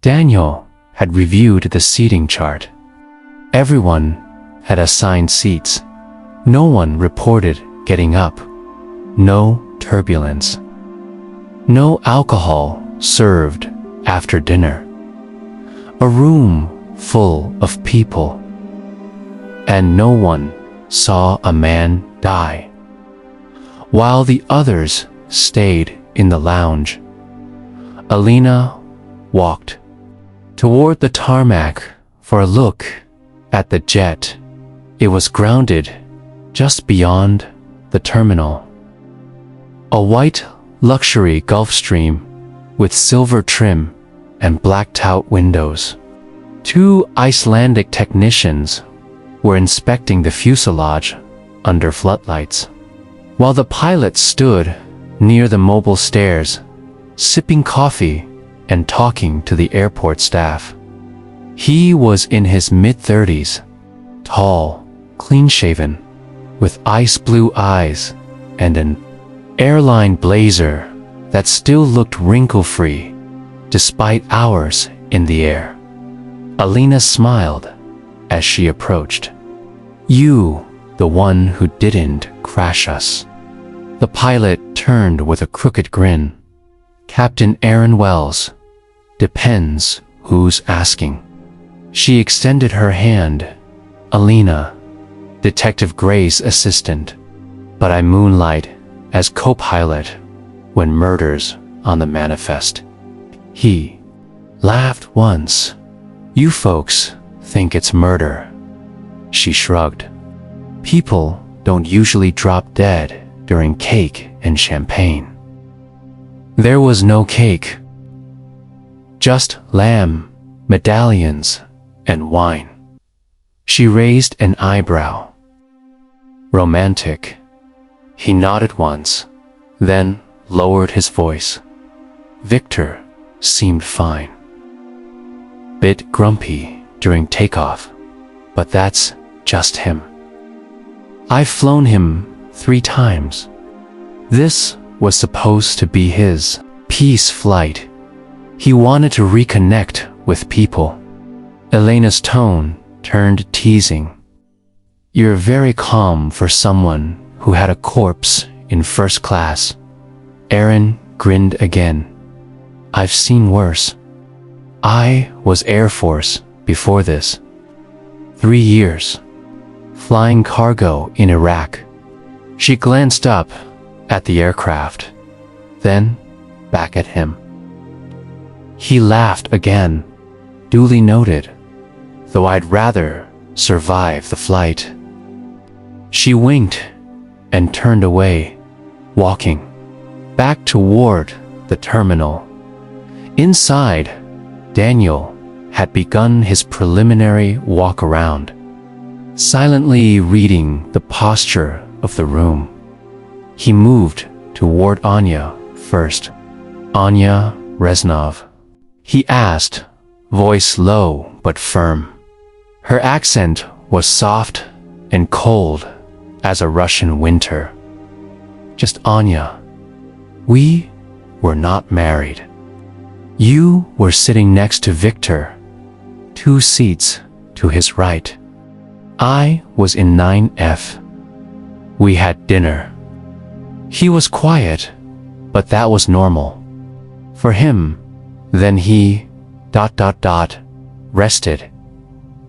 Daniel had reviewed the seating chart. Everyone had assigned seats. No one reported getting up. No turbulence. No alcohol served after dinner. A room full of people. And no one saw a man die. While the others stayed in the lounge, Alina walked toward the tarmac for a look at the jet. It was grounded just beyond the terminal. A white luxury Gulfstream with silver trim and blacked-out windows. Two Icelandic technicians were inspecting the fuselage under floodlights, while the pilot stood near the mobile stairs, sipping coffee and talking to the airport staff. He was in his mid-30s, tall, clean-shaven, with ice blue eyes and an airline blazer that still looked wrinkle-free despite hours in the air. Alina smiled as she approached. "You, the one who didn't crash us." The pilot turned with a crooked grin. "Captain Aaron Wells. Depends who's asking." She extended her hand. "Alina, Detective Gray's assistant, but I moonlight as co-pilot when murder's on the manifest." He laughed once. "You folks think it's murder." She shrugged. "People don't usually drop dead during cake and champagne." There was no cake. Just lamb, medallions, and wine. She raised an eyebrow. "Romantic." He nodded once, then lowered his voice. "Victor seemed fine. Bit grumpy during takeoff, but that's just him. I've flown him 3 times. This was supposed to be his peace flight. He wanted to reconnect with people." Elena's tone turned teasing. "You're very calm for someone who had a corpse in first class." Aaron grinned again. "I've seen worse. I was Air Force before this. 3 years. Flying cargo in Iraq." She glanced up at the aircraft, then back at him. He laughed again. "Duly noted, though I'd rather survive the flight." She winked and turned away, walking back toward the terminal. Inside, Daniel had begun his preliminary walk around, silently reading the posture of the room. He moved toward Anya first. "Anya Reznov?" he asked, voice low but firm. Her accent was soft and cold as a Russian winter. "Just Anya. We were not married." "You were sitting next to Victor, 2 seats to his right. I was in 9F. We had dinner." He was quiet, but that was normal for him. Then he ... rested.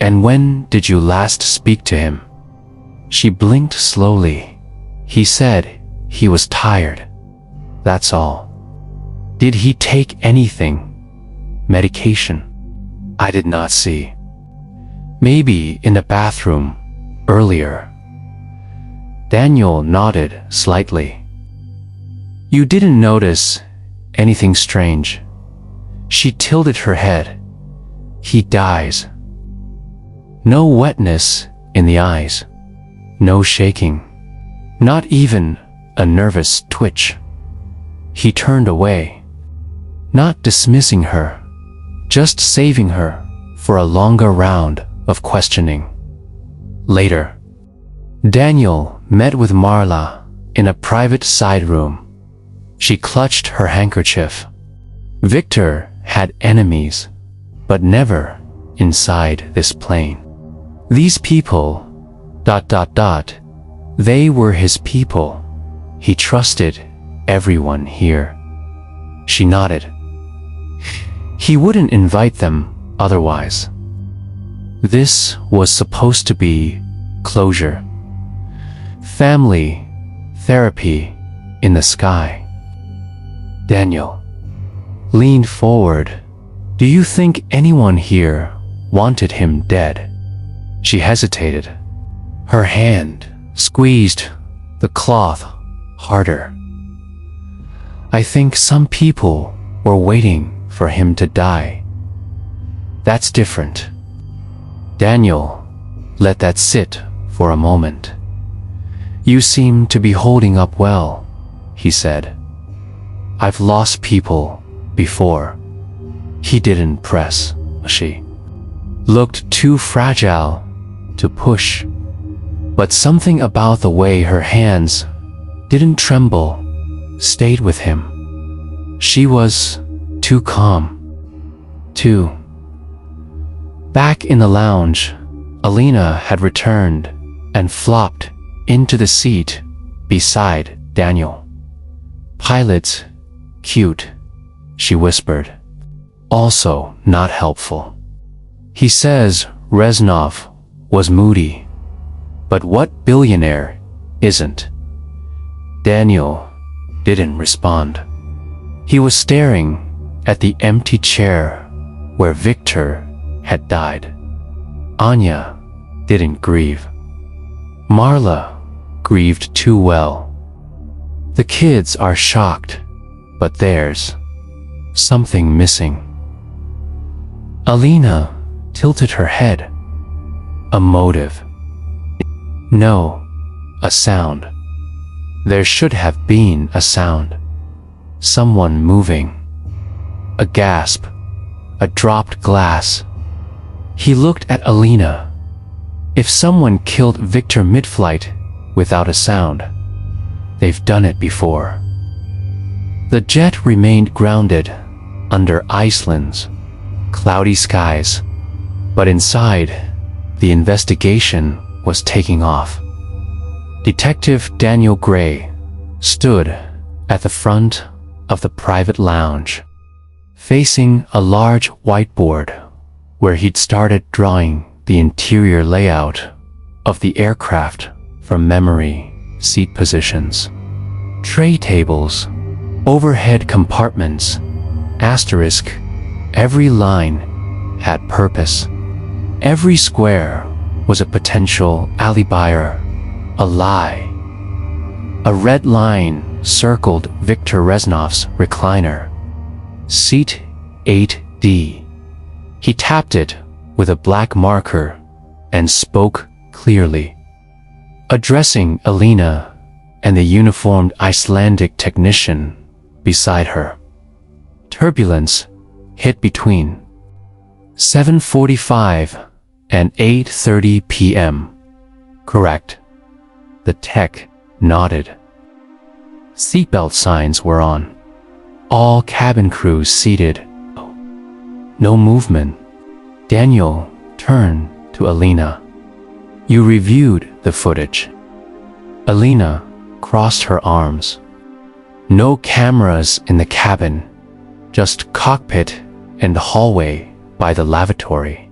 "And when did you last speak to him?" She blinked slowly. "He said he was tired. That's all." "Did he take anything? Medication?" "I did not see. Maybe in the bathroom earlier." Daniel nodded slightly. "You didn't notice anything strange?" She tilted her head. "He dies." No wetness in the eyes. No shaking. Not even a nervous twitch. He turned away, not dismissing her, just saving her for a longer round of questioning. Later, Daniel met with Marla in a private side room. She clutched her handkerchief. Victor had enemies, but never inside this plane. These people, ... they were his people. He trusted everyone here. She nodded. He wouldn't invite them otherwise. This was supposed to be closure. Family therapy in the sky. Daniel leaned forward. Do you think anyone here wanted him dead? She hesitated. Her hand squeezed the cloth harder. I think some people were waiting for him to die. That's different. Daniel let that sit for a moment. You seem to be holding up well, he said. I've lost people before. He didn't press. She looked too fragile to push, but something about the way her hands didn't tremble stayed with him. She was too calm. Back in the lounge, Alina had returned and flopped into the seat beside Daniel. Pilot's cute, she whispered. Also not helpful. He says Reznov was moody, but what billionaire isn't? Daniel didn't respond. He was staring at the empty chair where Victor had died. Anya didn't grieve. Marla grieved too well. The kids are shocked, but there's something missing. Alina tilted her head. A motive. No, a sound. There should have been a sound. Someone moving. A gasp. A dropped glass. He looked at Alina. If someone killed Victor mid-flight without a sound, they've done it before. The jet remained grounded under Iceland's cloudy skies, but inside, the investigation was taking off. Detective Daniel Gray stood at the front of the private lounge, facing a large whiteboard where he'd started drawing the interior layout of the aircraft from memory, seat positions, tray tables, overhead compartments, asterisk. Every line had purpose. Every square was a potential alibi or a lie. A red line circled Victor Reznov's recliner. Seat 8D. He tapped it with a black marker and spoke clearly, addressing Alina and the uniformed Icelandic technician beside her. Turbulence hit between 7:45 and 8:30 p.m. Correct. The tech nodded. Seatbelt signs were on. All cabin crews seated. No movement. Daniel turned to Alina. You reviewed the footage. Alina crossed her arms. No cameras in the cabin, just cockpit and hallway by the lavatory.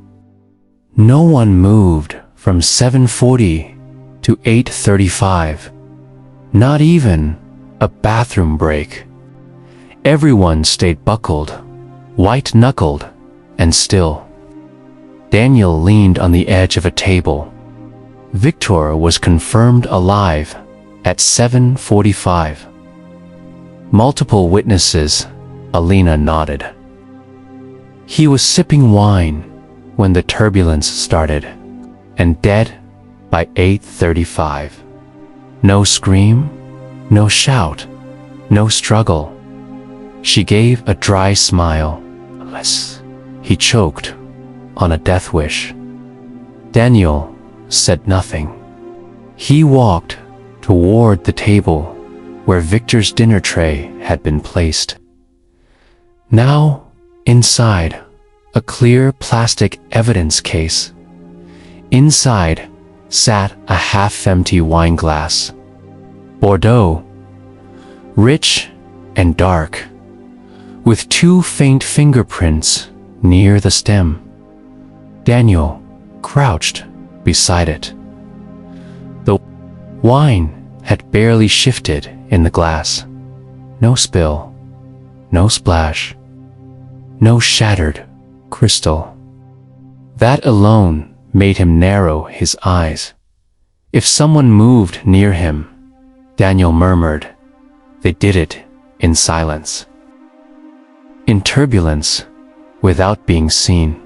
No one moved from 7:40 to 8:35. Not even a bathroom break. Everyone stayed buckled, white-knuckled, and still. Daniel leaned on the edge of a table. Victor was confirmed alive at 7:45. Multiple witnesses, Alina nodded. He was sipping wine when the turbulence started, and dead by 8:35. No scream, no shout, no struggle. She gave a dry smile. Unless he choked on a death wish. Daniel said nothing. He walked toward the table where Victor's dinner tray had been placed. Now, inside, a clear plastic evidence case. Inside sat a half-empty wine glass. Bordeaux, rich and dark, with 2 faint fingerprints near the stem. Daniel crouched beside it. The wine had barely shifted in the glass. No spill, no splash, no shattered crystal. That alone made him narrow his eyes. If someone moved near him, Daniel murmured, they did it in silence. In turbulence, without being seen,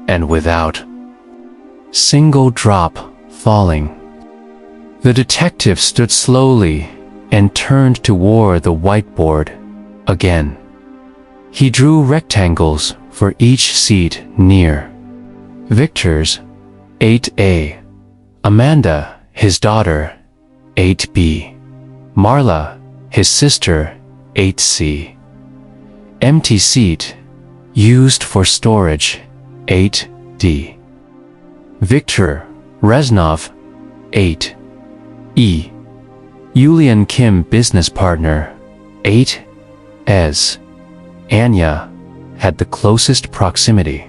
and without single drop falling. The detective stood slowly and turned toward the whiteboard again. He drew rectangles for each seat near. Victor's 8A, Amanda, his daughter, 8B, Marla, his sister, 8C. Empty seat, used for storage, 8D. Victor Reznov, 8E. Yulian Kim, business partner, 8S. Anya had the closest proximity.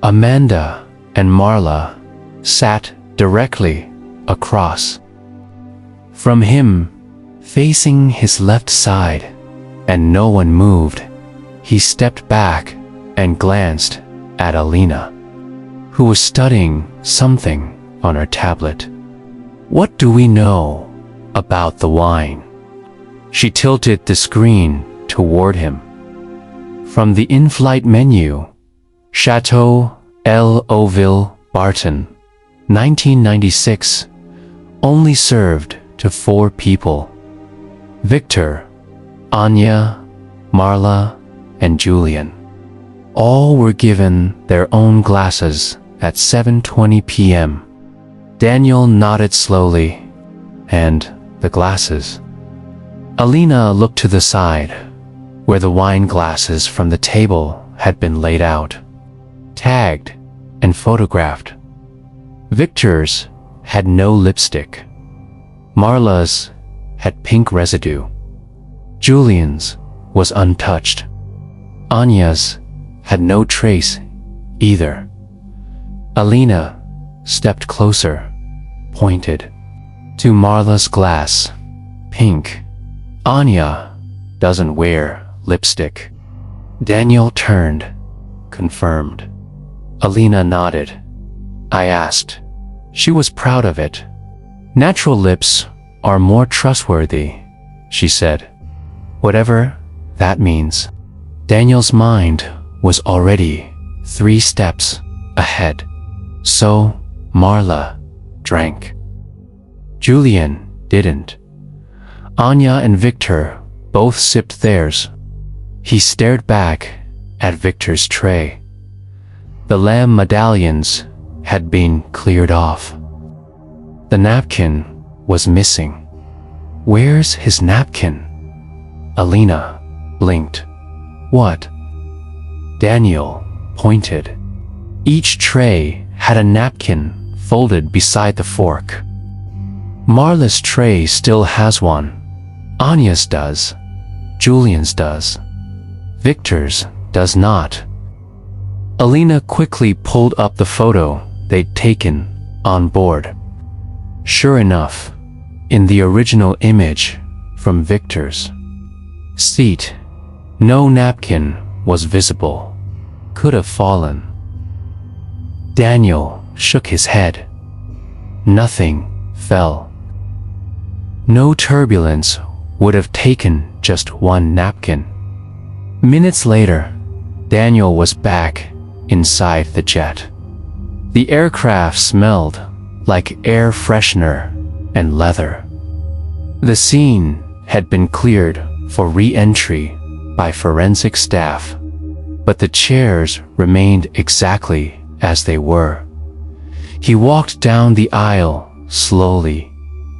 Amanda and Marla sat directly across from him, facing his left side, and no one moved. He stepped back and glanced at Alina, who was studying something on her tablet. What do we know about the wine? She tilted the screen toward him. From the in-flight menu, Chateau L'Eauville Barton, 1996, only served to 4 people. Victor, Anya, Marla, and Julian. All were given their own glasses at 7:20 p.m. Daniel nodded slowly, and the glasses. Alina looked to the side, where the wine glasses from the table had been laid out, tagged and photographed. Victor's had no lipstick. Marla's had pink residue. Julian's was untouched. Anya's had no trace either. Alina stepped closer, pointed to Marla's glass. Pink. Anya doesn't wear lipstick. Daniel turned, confirmed. Alina nodded. I asked. She was proud of it. Natural lips are more trustworthy, she said. Whatever that means. Daniel's mind was already 3 steps ahead. So Marla drank. Julian didn't. Anya and Victor both sipped theirs. He stared back at Victor's tray. The lamb medallions had been cleared off. The napkin was missing. Where's his napkin? Alina blinked. What? Daniel pointed. Each tray had a napkin folded beside the fork. Marla's tray still has one. Anya's does. Julian's does. Victor's does not. Alina quickly pulled up the photo they'd taken on board. Sure enough, in the original image from Victor's seat, no napkin was visible. Could have fallen. Daniel shook his head. Nothing fell. No turbulence would have taken just one napkin. Minutes later, Daniel was back inside the jet. The aircraft smelled like air freshener and leather. The scene had been cleared for re-entry by forensic staff, but the chairs remained exactly as they were. He walked down the aisle slowly,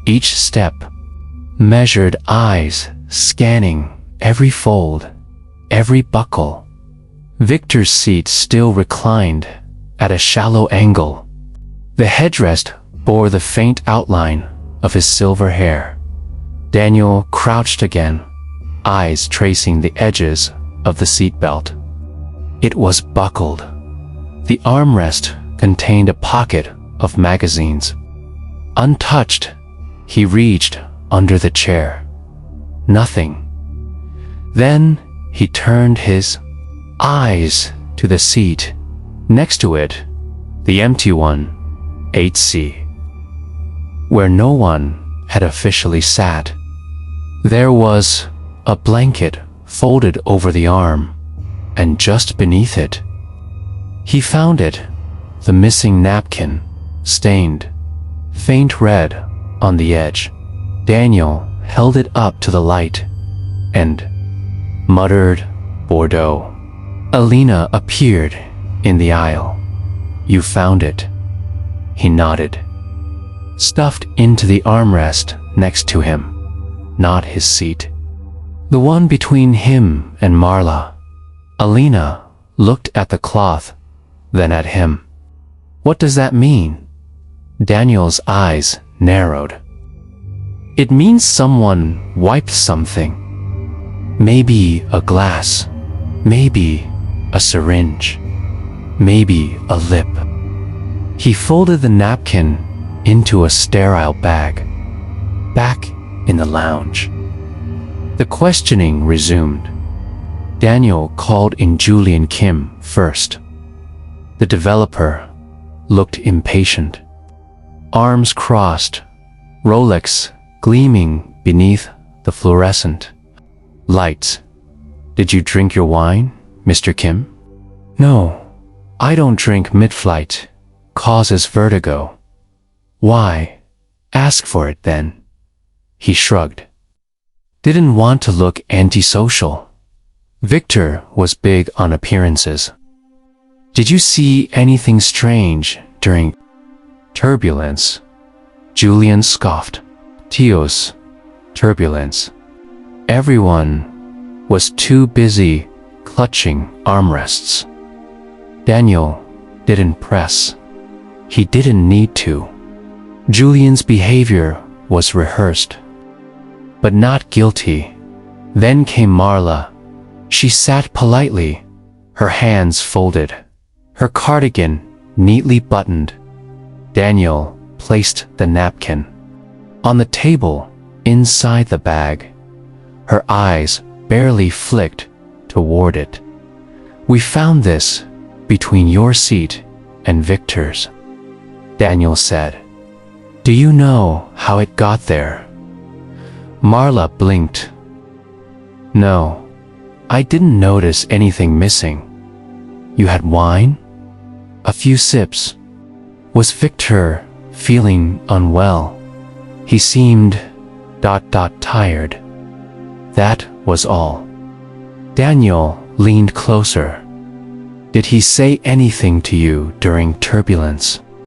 each step measured, eyes scanning every fold, every buckle. Victor's seat still reclined at a shallow angle. The headrest bore the faint outline of his silver hair. Daniel crouched again, eyes tracing the edges of the seatbelt. It was buckled. The armrest contained a pocket of magazines. Untouched, he reached under the chair. Nothing. Then he turned his eyes to the seat. Next to it, the empty one, 8C, where no one had officially sat. There was a blanket folded over the arm, and just beneath it, he found it, the missing napkin, stained, faint red on the edge. Daniel held it up to the light and muttered, "Bordeaux." Alina appeared in the aisle. "You found it." He nodded. Stuffed into the armrest next to him, not his seat. The one between him and Marla. Alina looked at the cloth, then at him. "What does that mean?" Daniel's eyes narrowed. "It means someone wiped something. Maybe a glass, maybe a syringe, maybe a lip." He folded the napkin into a sterile bag. Back in the lounge, the questioning resumed. Daniel called in Julian Kim first. The developer looked impatient. Arms crossed, Rolex gleaming beneath the fluorescent lights. "Did you drink your wine, Mr. Kim?" "No, I don't drink mid-flight. Causes vertigo." "Why? Ask for it then." He shrugged. Didn't want to look antisocial. Victor was big on appearances. "Did you see anything strange during turbulence?" Julian scoffed. "Tios, turbulence." Everyone was too busy clutching armrests. Daniel didn't press. He didn't need to. Julian's behavior was rehearsed, but not guilty. Then came Marla. She sat politely, her hands folded, her cardigan neatly buttoned. Daniel placed the napkin on the table inside the bag. Her eyes barely flicked toward it. "We found this between your seat and Victor's," Daniel said. "Do you know how it got there?" Marla blinked. "No, I didn't notice anything missing." "You had wine?" "A few sips." "Was Victor feeling unwell?" "He seemed ... tired." That was all. Daniel leaned closer. "Did he say anything to you during turbulence?"